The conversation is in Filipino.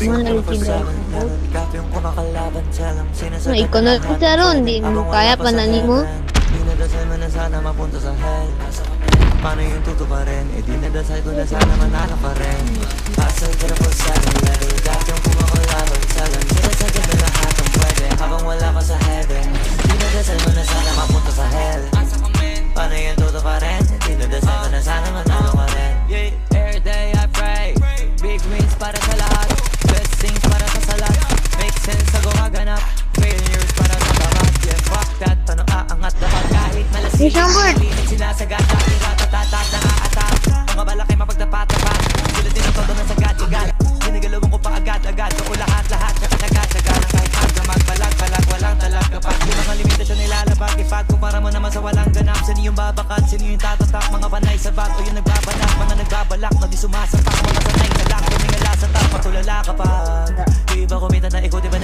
Mahal na itindahan ko. No, ikaw na lang sa ron, di mo kaya pa na mo. Dinadasal mo na sana mapunta sa hell. Paano yung tutuparin? Eh dinadasal ko na sana manalo ka rin. Asal ka na po sa level. Dati yung kumakalaban sa lang. Dinadasal ka na lahat ang pwede habang wala ka sa heaven. Dinadasal mo na sana mapunta sa hell. Paano yung tutuparin? Eh dinadasal ko na sana manalo ka rin. Every day I pray, big wins para sa lahat, blessings para sa salat. Make sense sa gumaganap, failures para sa babat. Yeah, fuck that, paano aangat dapat kahit malasing. Isang word. Sinasagat, ratatatat, nakaatak. Mga balaki mapagtapat-tapat, sila din ang todo na sagat-sagat. Ginigalawin ko pa agad-agad, ako lahat-lahat nakatagat-sagat. Kahit magbalag-balag, walang talag kapag di mga limitasyon nilalabag. Ipag kumpara mo naman sa walang ganap. Sino yung babakat, sino yung tatatak? Mga panay sa bato yung nagbabanak, mga nagbabalak na di sumasapak. Mga sanay na lang, tumingala sa tak, matulala kapag di ba kumita na ikaw, di ba